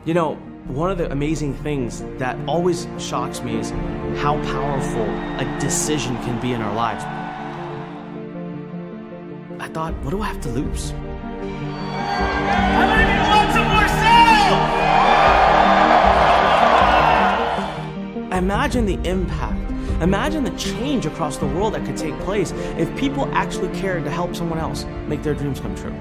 You know, one of the amazing things that always shocks me is how powerful a decision can be in our lives. I thought, what do I have to lose? How many people want some more sales? Imagine the impact. Imagine the change across the world that could take place if people actually cared to help someone else make their dreams come true.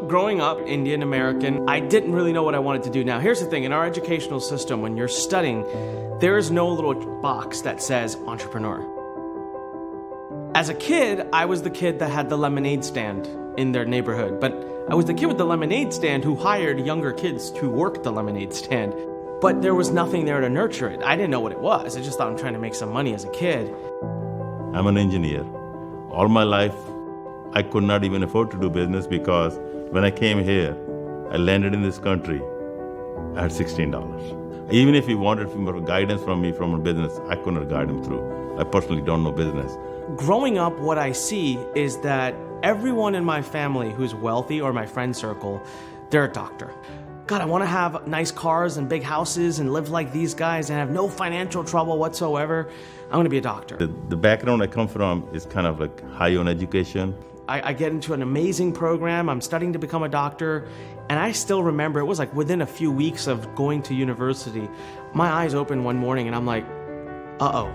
Growing up Indian American, I didn't really know what I wanted to do. Now, here's the thing. In our educational system, when you're studying, there is no little box that says entrepreneur. As a kid, I was the kid that had the lemonade stand in their neighborhood, but I was the kid with the lemonade stand who hired younger kids to work the lemonade stand. But there was nothing there to nurture it. I didn't know what it was. I just thought I'm trying to make some money as a kid. I'm an engineer. All my life, I could not even afford to do business because when I came here, I landed in this country, I had $16. Even if he wanted more guidance from me from a business, I couldn't guide him through. I personally don't know business. Growing up, what I see is that everyone in my family who's wealthy or my friend circle, they're a doctor. God, I want to have nice cars and big houses and live like these guys and have no financial trouble whatsoever. I'm going to be a doctor. The background I come from is kind of like high on education. I get into an amazing program. I'm studying to become a doctor. And I still remember, it was like within a few weeks of going to university, my eyes opened one morning and I'm like, uh-oh.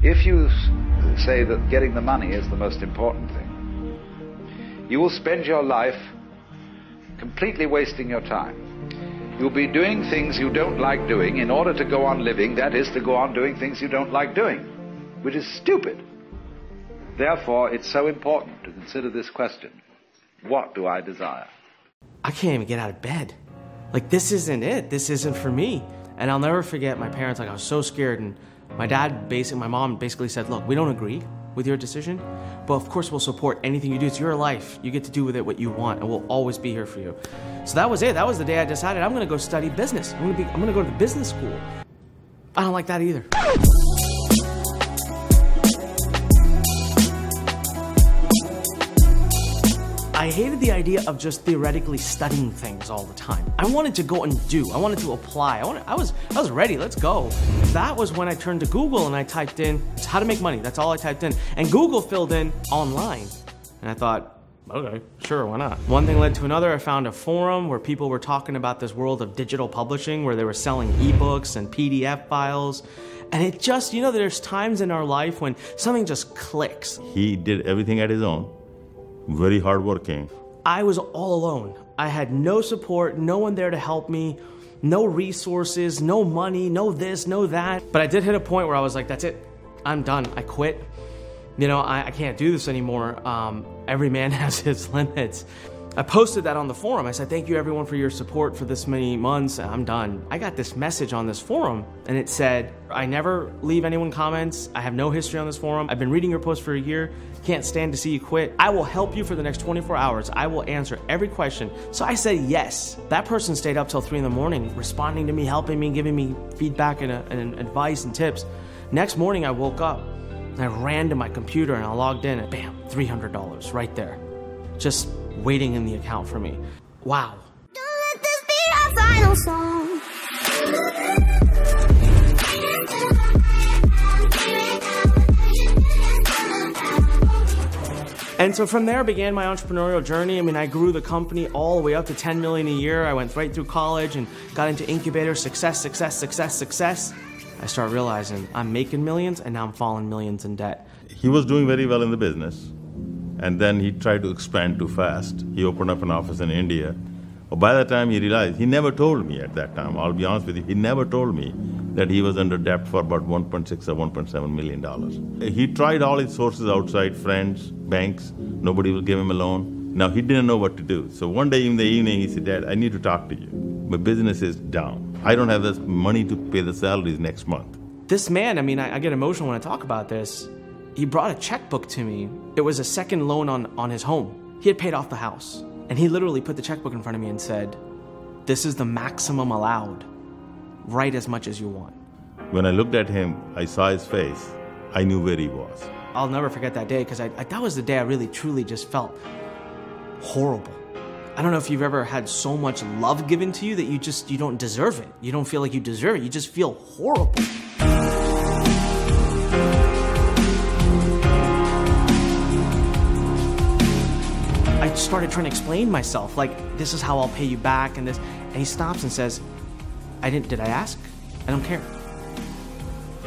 If you say that getting the money is the most important thing, you will spend your life completely wasting your time. You'll be doing things you don't like doing in order to go on living, that is, to go on doing things you don't like doing, which is stupid. Therefore, it's so important to consider this question: what do I desire? I can't even get out of bed. Like, this isn't it. This isn't for me. And I'll never forget my parents. Like, I was so scared. And my mom basically said, look, we don't agree with your decision, but of course we'll support anything you do. It's your life. You get to do with it what you want, and we'll always be here for you. So that was it. That was the day I decided I'm going to go study business. I'm going to go to the business school. I don't like that either. I hated the idea of just theoretically studying things all the time. I wanted to go and do. I wanted to apply. I was ready. Let's go. That was when I turned to Google and I typed in how to make money. That's all I typed in. And Google filled in online. And I thought, okay, sure, why not? One thing led to another. I found a forum where people were talking about this world of digital publishing, where they were selling ebooks and PDF files. And it just, you know, there's times in our life when something just clicks. He did everything at his own. Very hardworking. I was all alone. I had no support, no one there to help me, no resources, no money, no this, no that. But I did hit a point where I was like, that's it. I'm done. I quit. You know, I can't do this anymore. Every man has his limits. I posted that on the forum. I said, thank you everyone for your support for this many months. I'm done. I got this message on this forum and it said, I never leave anyone comments. I have no history on this forum. I've been reading your post for a year. Can't stand to see you quit. I will help you for the next 24 hours. I will answer every question. So I said yes. That person stayed up till 3 in the morning, responding to me, helping me, giving me feedback and advice and tips. Next morning I woke up and I ran to my computer and I logged in and bam, $300 right there. Just waiting in the account for me. Wow. Don't let this be our final song. And so from there began my entrepreneurial journey. I mean, I grew the company all the way up to 10 million a year. I went right through college and got into incubator, success. I started realizing I'm making millions and now I'm falling millions in debt. He was doing very well in the business. And then he tried to expand too fast. He opened up an office in India. But by the time he realized, he never told me at that time, I'll be honest with you, he never told me that he was under debt for about $1.6 or $1.7 million. He tried all his sources outside, friends, banks. Nobody will give him a loan. Now, he didn't know what to do. So one day in the evening, he said, Dad, I need to talk to you. My business is down. I don't have this money to pay the salaries next month. This man, I mean, I get emotional when I talk about this. He brought a checkbook to me. It was a second loan on his home. He had paid off the house. And he literally put the checkbook in front of me and said, this is the maximum allowed. Write as much as you want. When I looked at him, I saw his face. I knew where he was. I'll never forget that day because that was the day I really, truly just felt horrible. I don't know if you've ever had so much love given to you that you don't deserve it. You don't feel like you deserve it. You just feel horrible. I started trying to explain myself, like, this is how I'll pay you back and this. And he stops and says, did I ask? I don't care.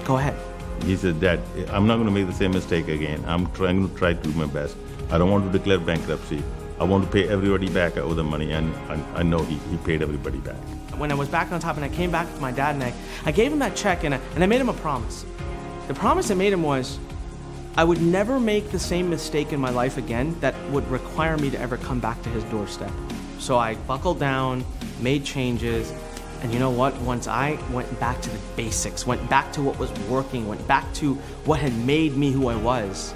Go ahead. He said, Dad, I'm not going to make the same mistake again. I'm going to try to do my best. I don't want to declare bankruptcy. I want to pay everybody back I owe the money, and I know he paid everybody back. When I was back on top and I came back to my dad and I gave him that check and I made him a promise. The promise I made him was I would never make the same mistake in my life again that would require me to ever come back to his doorstep. So I buckled down, made changes, and you know what? Once I went back to the basics, went back to what was working, went back to what had made me who I was,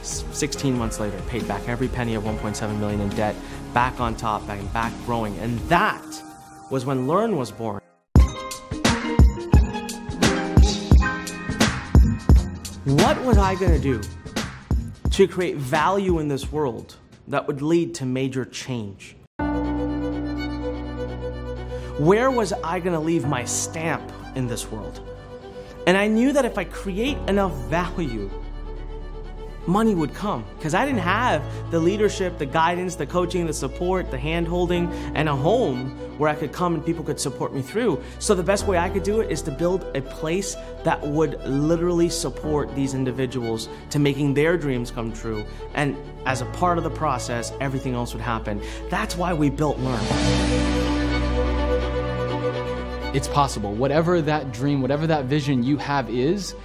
16 months later, paid back every penny of $1.7 million in debt, back on top, back growing. And that was when Lurn was born. What was I gonna do to create value in this world that would lead to major change? Where was I gonna leave my stamp in this world? And I knew that if I create enough value, money would come, because I didn't have the leadership, the guidance, the coaching, the support, the hand-holding, and a home where I could come and people could support me through. So the best way I could do it is to build a place that would literally support these individuals to making their dreams come true. And as a part of the process, everything else would happen. That's why we built Lurn. It's possible. Whatever that dream, whatever that vision you have is,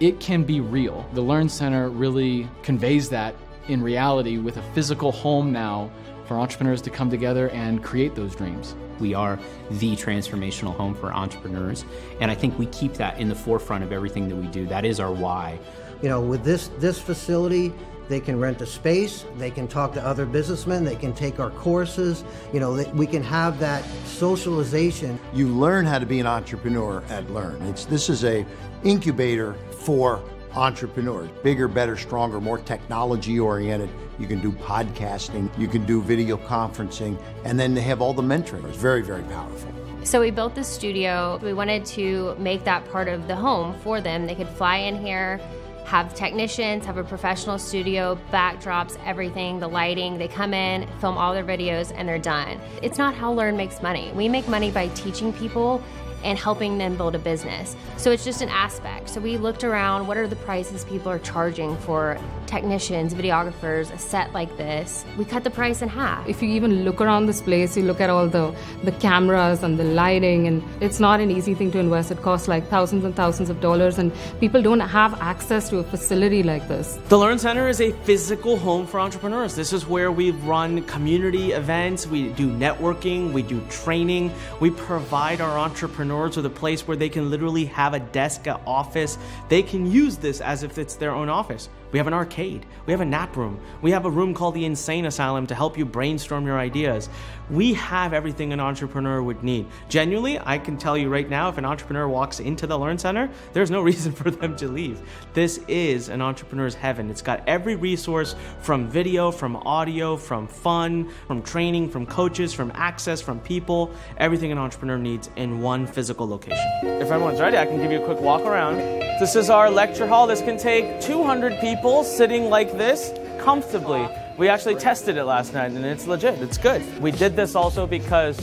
it can be real. The Lurn Center really conveys that in reality with a physical home now for entrepreneurs to come together and create those dreams. We are the transformational home for entrepreneurs, and I think we keep that in the forefront of everything that we do. That is our why. You know, with this facility, they can rent a space, they can talk to other businessmen, they can take our courses, you know, we can have that socialization. You learn how to be an entrepreneur at Lurn. This is a incubator for entrepreneurs. Bigger, better, stronger, more technology oriented. You can do podcasting, you can do video conferencing, and then they have all the mentoring. It's very, very powerful. So we built this studio. We wanted to make that part of the home for them. They could fly in here, have technicians, have a professional studio, backdrops, everything, the lighting. They come in, film all their videos, and they're done. It's not how Lurn makes money. We make money by teaching people and helping them build a business. So it's just an aspect. So we looked around, what are the prices people are charging for technicians, videographers, a set like this? We cut the price in half. If you even look around this place, you look at all the cameras and the lighting, and it's not an easy thing to invest. It costs like thousands and thousands of dollars, and people don't have access to a facility like this. The Lurn Center is a physical home for entrepreneurs. This is where we run community events, we do networking, we do training, we provide our entrepreneurs with a place where they can literally have a desk, an office. They can use this as if it's their own office. We have an arcade, we have a nap room, we have a room called the Insane Asylum to help you brainstorm your ideas. We have everything an entrepreneur would need. Genuinely, I can tell you right now, if an entrepreneur walks into the Lurn Center, there's no reason for them to leave. This is an entrepreneur's heaven. It's got every resource from video, from audio, from fun, from training, from coaches, from access, from people, everything an entrepreneur needs in one physical location. If everyone's ready, I can give you a quick walk around. This is our lecture hall. This can take 200 people sitting like this comfortably. We actually tested it last night and it's legit, it's good. We did this also because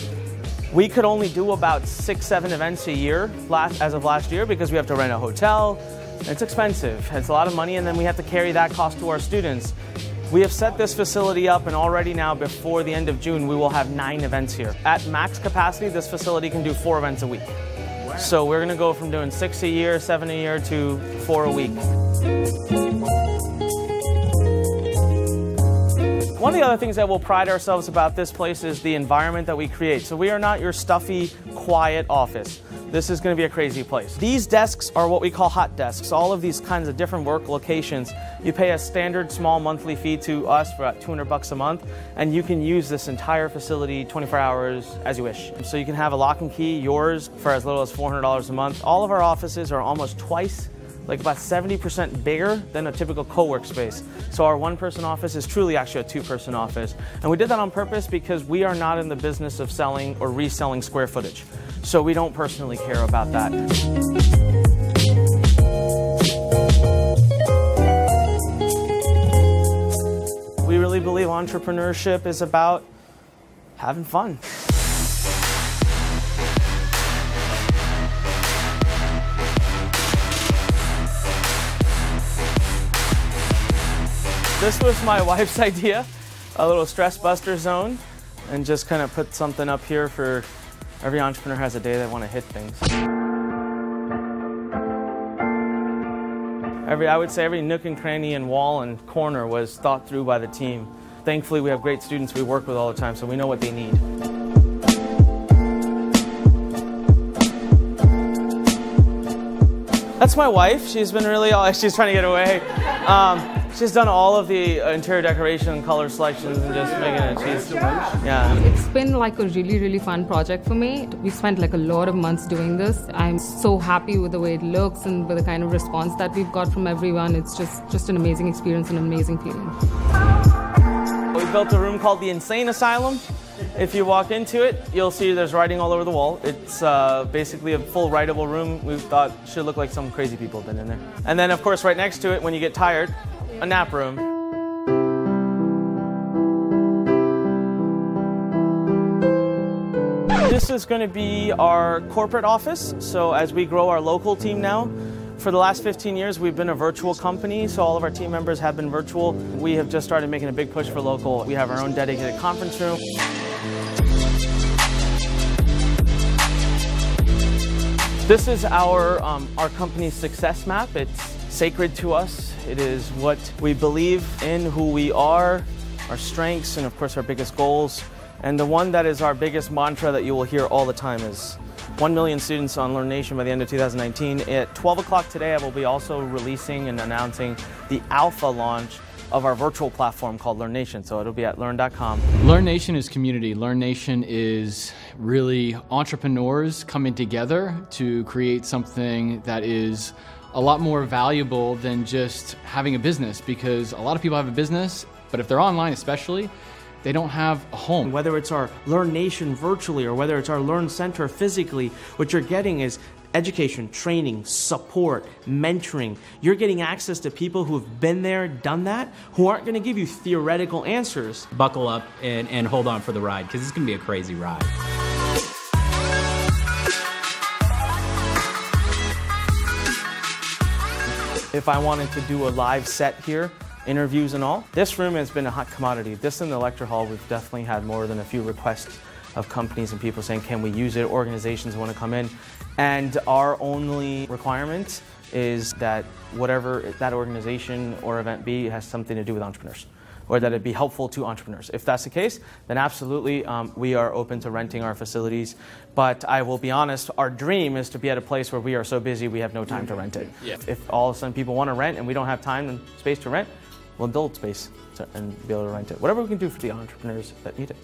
we could only do about 6-7 events a year as of last year because we have to rent a hotel. It's expensive, it's a lot of money, and then we have to carry that cost to our students. We have set this facility up, and already now before the end of June we will have 9 events here. At max capacity, this facility can do 4 events a week. So we're going to go from doing 6 a year, 7 a year to 4 a week. One of the other things that we'll pride ourselves about this place is the environment that we create. So we are not your stuffy, quiet office. This is going to be a crazy place. These desks are what we call hot desks. All of these kinds of different work locations. You pay a standard small monthly fee to us for about $200 a month, and you can use this entire facility 24 hours as you wish. So you can have a lock and key, yours, for as little as $400 a month. All of our offices are almost twice, like about 70% bigger than a typical co-work space. So our one-person office is truly actually a two-person office. And we did that on purpose because we are not in the business of selling or reselling square footage. So we don't personally care about that. We really believe entrepreneurship is about having fun. This was my wife's idea, a little stress buster zone, and just kind of put something up here for every entrepreneur has a day they want to hit things. I would say every nook and cranny and wall and corner was thought through by the team. Thankfully, we have great students we work with all the time, so we know what they need. That's my wife. She's been really, she's trying to get away. She's done all of the interior decoration and color selections and just making it. Yeah. It's been like a really, really fun project for me. We spent like a lot of months doing this. I'm so happy with the way it looks and with the kind of response that we've got from everyone. It's just an amazing experience and an amazing feeling. We built a room called the Insane Asylum. If you walk into it, you'll see there's writing all over the wall. It's basically a full writable room we thought should look like some crazy people have been in there. And then, of course, right next to it, when you get tired, a nap room. This is going to be our corporate office. So as we grow our local team now, for the last 15 years, we've been a virtual company, so all of our team members have been virtual. We have just started making a big push for local. We have our own dedicated conference room. This is our company's success map. It's sacred to us. It is what we believe in, who we are, our strengths, and of course our biggest goals. And the one that is our biggest mantra that you will hear all the time is 1 million students on Lurn Nation by the end of 2019. At 12 o'clock today, I will be also releasing and announcing the alpha launch of our virtual platform called Lurn Nation. So it'll be at lurn.com. Lurn Nation is community. Lurn Nation is really entrepreneurs coming together to create something that is a lot more valuable than just having a business, because a lot of people have a business, but if they're online especially, they don't have a home. Whether it's our Lurn Nation virtually or whether it's our Lurn Center physically, what you're getting is education, training, support, mentoring. You're getting access to people who've been there, done that, who aren't going to give you theoretical answers. Buckle up and hold on for the ride, because it's going to be a crazy ride. If I wanted to do a live set here, interviews and all, this room has been a hot commodity. This and the lecture hall, we've definitely had more than a few requests of companies and people saying, can we use it? Organizations want to come in. And our only requirement is that whatever that organization or event be has something to do with entrepreneurs, or that it be helpful to entrepreneurs. If that's the case, then absolutely we are open to renting our facilities. But I will be honest, our dream is to be at a place where we are so busy we have no time to rent it. Yeah. If all of a sudden people want to rent and we don't have time and space to rent, we'll build space and be able to rent it. Whatever we can do for the entrepreneurs that need it.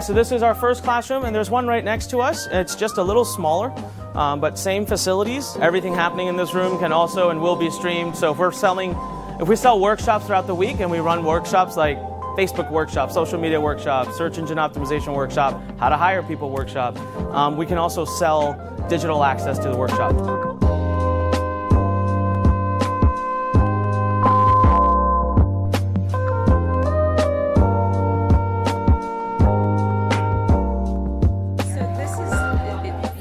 So this is our first classroom, and there's one right next to us. It's just a little smaller, but same facilities. Everything happening in this room can also and will be streamed. So if we sell workshops throughout the week and we run workshops like Facebook workshop, social media workshop, search engine optimization workshop, how to hire people workshop, we can also sell digital access to the workshop.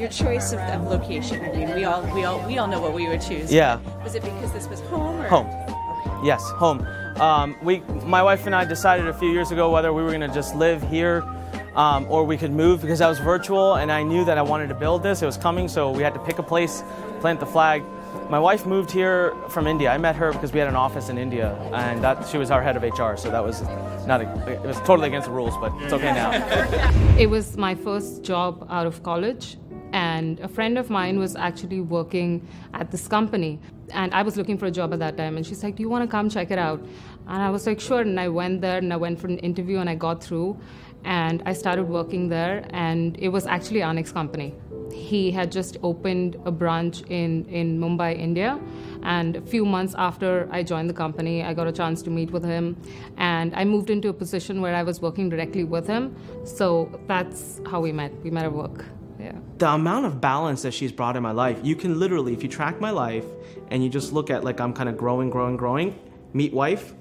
Your choice of location. I mean, we all know what we would choose. Yeah. Was it because this was home? Or? Home. Okay. Yes, home. My wife and I decided a few years ago whether we were going to just live here or we could move, because I was virtual and I knew that I wanted to build this. It was coming, so we had to pick a place, plant the flag. My wife moved here from India. I met her because we had an office in India, and she was our head of HR, so that was it was totally against the rules, but it's okay now. It was my first job out of college, and a friend of mine was actually working at this company, and I was looking for a job at that time, and she's like, do you want to come check it out? And I was like, sure, and I went there, and I went for an interview, and I got through, and I started working there, and it was actually Anik's company. He had just opened a branch in Mumbai, India, and a few months after I joined the company, I got a chance to meet with him, and I moved into a position where I was working directly with him, so that's how we met. We met at work. Yeah. The amount of balance that she's brought in my life, you can literally, if you track my life and you just look at like I'm kind of growing, meet wife,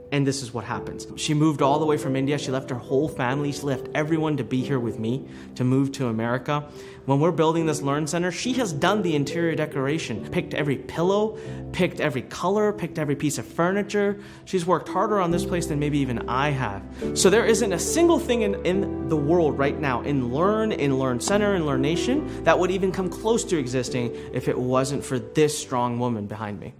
and this is what happens. She moved all the way from India. She left her whole family. She left everyone to be here with me, to move to America. When we're building this Lurn Center, she has done the interior decoration, picked every pillow, picked every color, picked every piece of furniture. She's worked harder on this place than maybe even I have. So there isn't a single thing in the world right now, in Lurn Center, in Lurn Nation, that would even come close to existing if it wasn't for this strong woman behind me.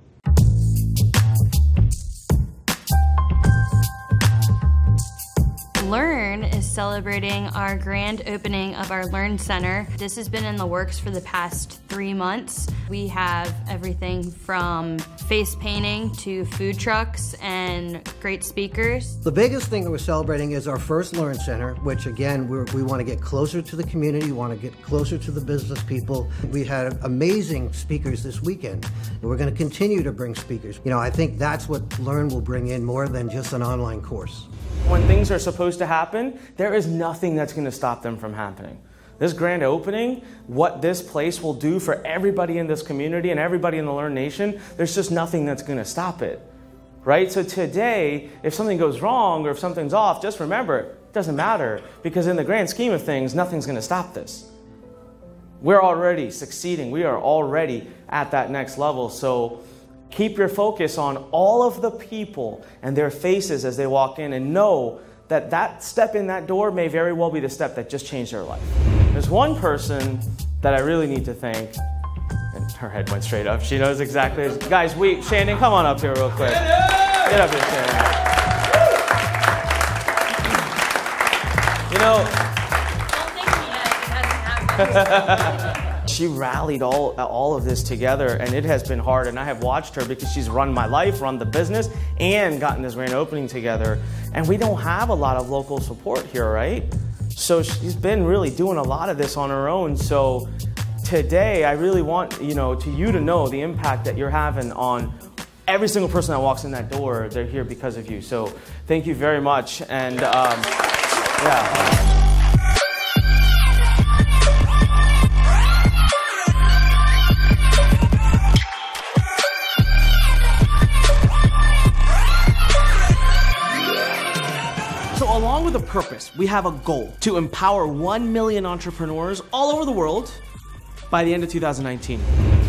Lurn is celebrating our grand opening of our Lurn Center. This has been in the works for the past 3 months. We have everything from face painting to food trucks and great speakers. The biggest thing that we're celebrating is our first Lurn Center, which again, we want to get closer to the community, want to get closer to the business people. We had amazing speakers this weekend, and we're going to continue to bring speakers. You know, I think that's what Lurn will bring in more than just an online course. When things are supposed to happen, there is nothing that's going to stop them from happening. This grand opening, what this place will do for everybody in this community and everybody in the Lurn Nation, there's just nothing that's going to stop it, right? So today, if something goes wrong or if something's off, just remember, it doesn't matter, because in the grand scheme of things, nothing's going to stop this. We're already succeeding. We are already at that next level. So keep your focus on all of the people and their faces as they walk in, and know that that step in that door may very well be the step that just changed their life. There's one person that I really need to thank, and her head went straight up. She knows exactly. Guys, Shannon, come on up here real quick. Get up here, Shannon. You know, Don't thank me yet, it hasn't happened. she rallied all of this together, and it has been hard, and I have watched her because she's run my life, run the business, and gotten this grand opening together, and we don't have a lot of local support here, right? So she's been really doing a lot of this on her own. So today, I really want you to know the impact that you're having on every single person that walks in that door. They're here because of you. So thank you very much, and yeah. Along with a purpose, we have a goal to empower 1 million entrepreneurs all over the world by the end of 2019.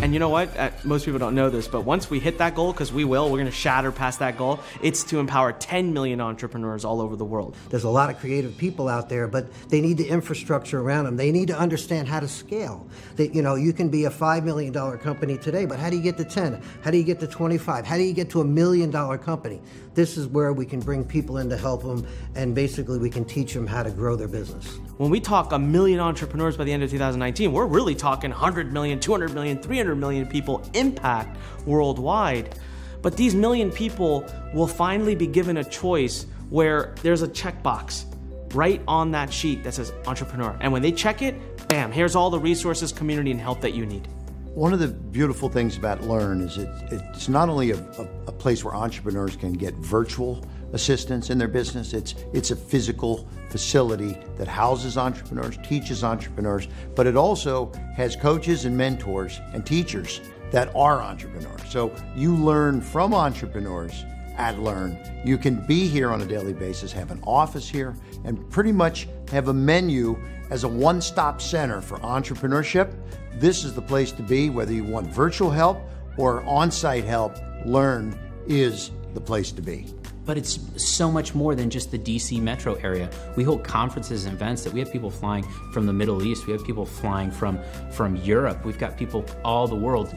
And you know what? Most people don't know this, but once we hit that goal, because we're going to shatter past that goal, it's to empower 10 million entrepreneurs all over the world. There's a lot of creative people out there, but they need the infrastructure around them. They need to understand how to scale. You can be a $5 million company today, but how do you get to 10? How do you get to 25? How do you get to $1 million company? This is where we can bring people in to help them, and basically we can teach them how to grow their business. When we talk 1 million entrepreneurs by the end of 2019, we're really talking 100 million, 200 million, 300 million people impact worldwide. But these million people will finally be given a choice where there's a checkbox right on that sheet that says entrepreneur. And when they check it, bam, here's all the resources, community, and help that you need. One of the beautiful things about Lurn is it's not only a place where entrepreneurs can get virtual assistance in their business, it's a physical facility that houses entrepreneurs, teaches entrepreneurs, but it also has coaches and mentors and teachers that are entrepreneurs. So you learn from entrepreneurs at Lurn. You can be here on a daily basis, have an office here, and pretty much have a menu as a one-stop center for entrepreneurship. This is the place to be, whether you want virtual help or on-site help. Lurn is the place to be. But it's so much more than just the DC metro area. We hold conferences and events that we have people flying from the Middle East. We have people flying from Europe. We've got people all the world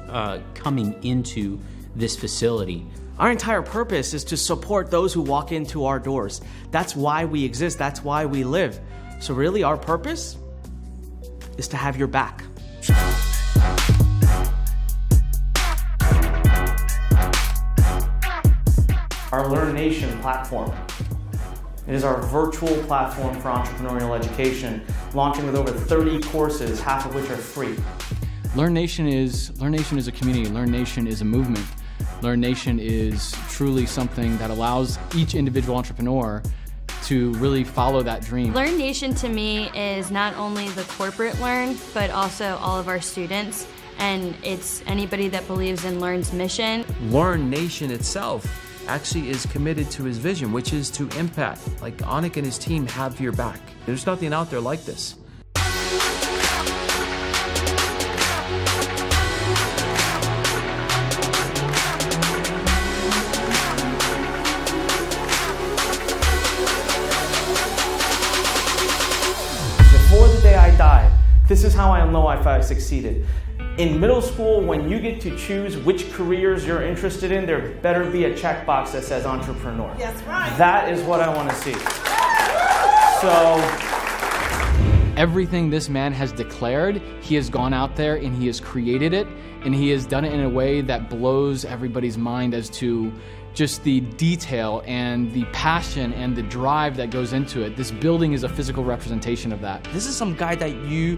coming into this facility. Our entire purpose is to support those who walk into our doors. That's why we exist. That's why we live. So really, our purpose is to have your back. Our Lurn Nation platform. It is our virtual platform for entrepreneurial education, launching with over 30 courses, half of which are free. Lurn Nation is a community. Lurn Nation is a movement. Lurn Nation is truly something that allows each individual entrepreneur to really follow that dream. Lurn Nation to me is not only the corporate Lurn, but also all of our students. And it's anybody that believes in Lurn's mission. Lurn Nation itself actually is committed to his vision, which is to impact. Like Anik and his team have your back. There's nothing out there like this. Before the day I died, this is how I know if I succeeded. In middle school, when you get to choose which careers you're interested in, there better be a checkbox that says entrepreneur. That's right. That is what I want to see. So, everything this man has declared, he has gone out there and he has created it, and he has done it in a way that blows everybody's mind as to just the detail and the passion and the drive that goes into it. This building is a physical representation of that. This is some guy that you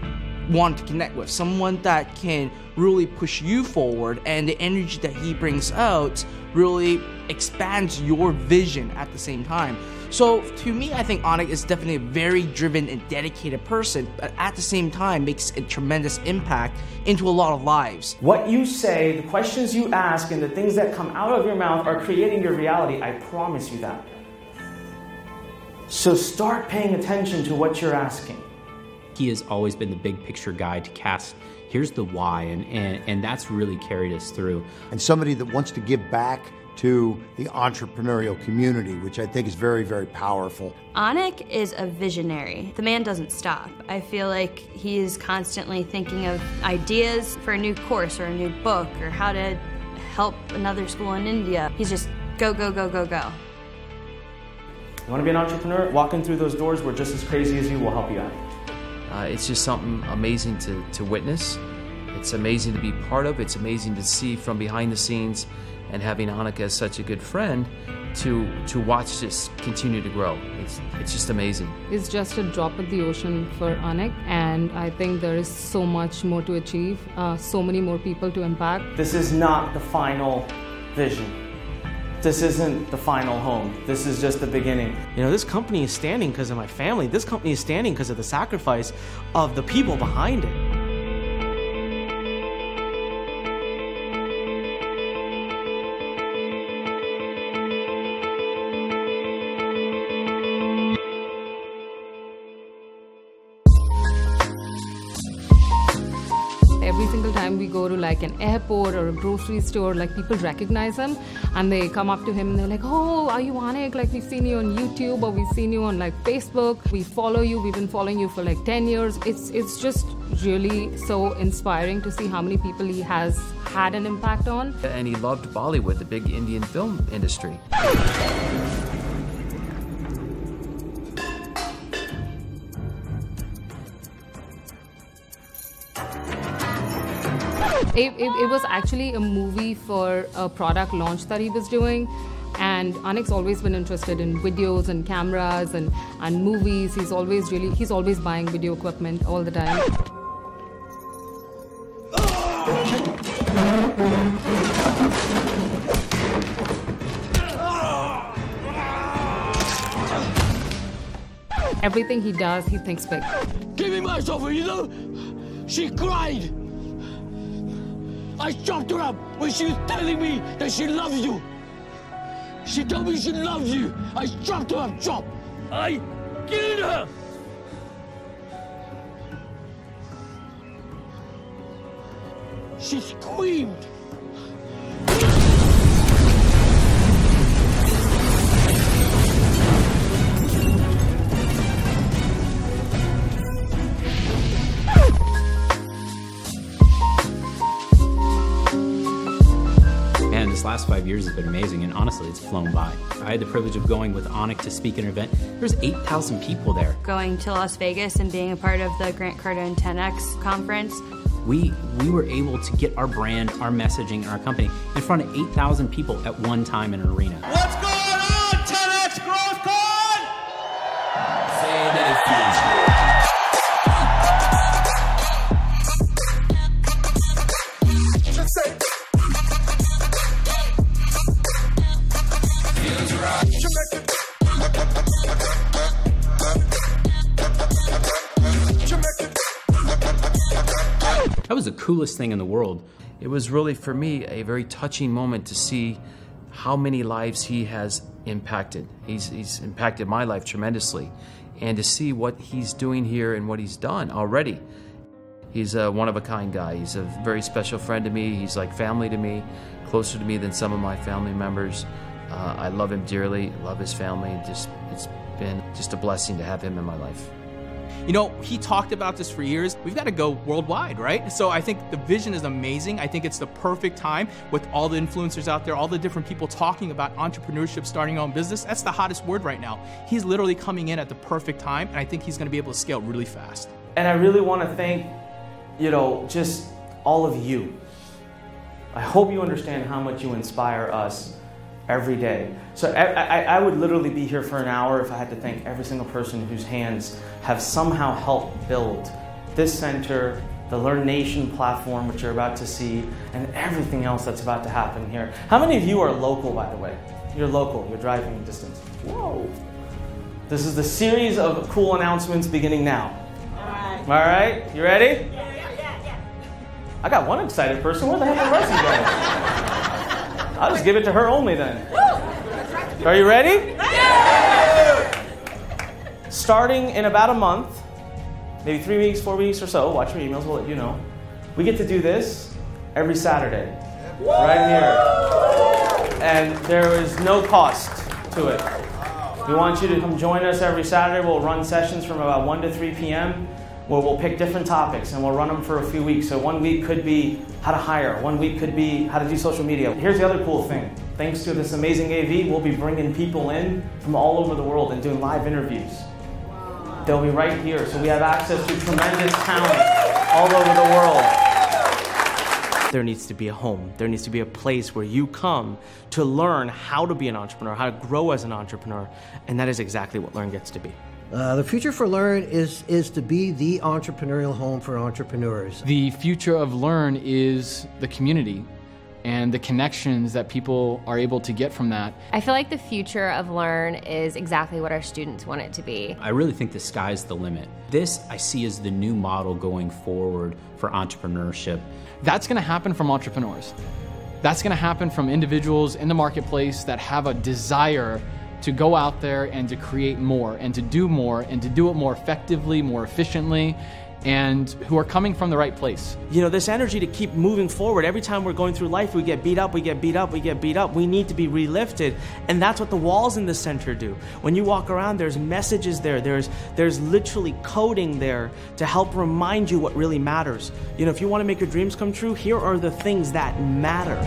want to connect with, someone that can really push you forward, and the energy that he brings out really expands your vision at the same time. So to me, I think Anik is definitely a very driven and dedicated person, but at the same time makes a tremendous impact into a lot of lives. what you say, the questions you ask, and the things that come out of your mouth are creating your reality. I promise you that. So start paying attention to what you're asking. He has always been the big picture guy to cast, here's the why, and that's really carried us through. And somebody that wants to give back to the entrepreneurial community, which I think is very, very powerful. Anik is a visionary. The man doesn't stop. I feel like he is constantly thinking of ideas for a new course or a new book or how to help another school in India. He's just go, go, go, go, go. You want to be an entrepreneur? Walking through those doors, we're just as crazy as you, will help you out. It's just something amazing to witness. It's amazing to be part of. It's amazing to see from behind the scenes, and having Anik as such a good friend to watch this continue to grow. It's just amazing. It's just a drop in the ocean for Anik, and I think there is so much more to achieve, so many more people to impact. This is not the final vision. This isn't the final home. This is just the beginning. You know, this company is standing because of my family. This company is standing because of the sacrifice of the people behind it. Every single time we go to like an airport or a grocery store, like people recognize him and they come up to him and they're like, oh, are you Anik? Like, we've seen you on YouTube or we've seen you on like Facebook. We follow you. We've been following you for like 10 years. It's just really so inspiring to see how many people he has had an impact on. And he loved Bollywood, the big Indian film industry. It was actually a movie for a product launch that he was doing, and Anik's always been interested in videos and cameras and movies. He's always buying video equipment all the time. Everything he does, he thinks big. Give me my sofa, you know? She cried. I chopped her up when she was telling me that she loves you. She told me she loves you. I strapped her up job. I killed her. She screamed. Man, this last 5 years has been amazing, and honestly, it's flown by. I had the privilege of going with Anik to speak at an event. There's 8,000 people there. Going to Las Vegas and being a part of the Grant Cardone 10X conference. We were able to get our brand, our messaging, and our company in front of 8,000 people at one time in an arena. What's going on, 10X Growth Con? Saying that it feels good. Just say. Feels right. Jamaica. That was the coolest thing in the world. It was really, for me, a very touching moment to see how many lives he has impacted. He's impacted my life tremendously. And to see what he's doing here and what he's done already. He's a one-of-a-kind guy. He's a very special friend to me. He's like family to me, closer to me than some of my family members. I love him dearly, love his family. It's been just a blessing to have him in my life. You know, he talked about this for years. We've got to go worldwide, right? So I think the vision is amazing. I think it's the perfect time with all the influencers out there, all the different people talking about entrepreneurship, starting your own business. That's the hottest word right now. He's literally coming in at the perfect time, and I think he's going to be able to scale really fast. And I really want to thank, just all of you. I hope you understand how much you inspire us every day. So I would literally be here for an hour if I had to thank every single person whose hands have somehow helped build this center, the Lurn Nation platform, which you're about to see, and everything else that's about to happen here. How many of you are local, by the way? You're local, you're driving distance. Whoa. This is the series of cool announcements beginning now. All right, you ready? Yeah. I got one excited person. Where the heck are the rest of you guys? I'll just give it to her only then. Are you ready? Yeah! Starting in about a month, maybe 3 weeks, 4 weeks or so, watch your emails, we'll let you know. We get to do this every Saturday, right here. And there is no cost to it. We want you to come join us every Saturday. We'll run sessions from about 1 to 3 p.m. where we'll pick different topics and we'll run them for a few weeks. So 1 week could be how to hire. 1 week could be how to do social media. Here's the other cool thing. Thanks to this amazing AV, we'll be bringing people in from all over the world and doing live interviews. They'll be right here. So we have access to tremendous talent all over the world. There needs to be a home. There needs to be a place where you come to learn how to be an entrepreneur, how to grow as an entrepreneur. And that is exactly what Lurn gets to be. The future for Lurn is to be the entrepreneurial home for entrepreneurs. The future of Lurn is the community and the connections that people are able to get from that. I feel like the future of Lurn is exactly what our students want it to be. I really think the sky's the limit. This I see as the new model going forward for entrepreneurship. That's going to happen from entrepreneurs. That's going to happen from individuals in the marketplace that have a desire to go out there and to create more and to do more and to do it more effectively, more efficiently, and who are coming from the right place. This energy to keep moving forward. Every time we're going through life, we get beat up, we get beat up, we get beat up. We need to be relifted, and that's what the walls in the center do. When you walk around, there's messages there. There's literally coding there to help remind you what really matters. If you want to make your dreams come true, here are the things that matter.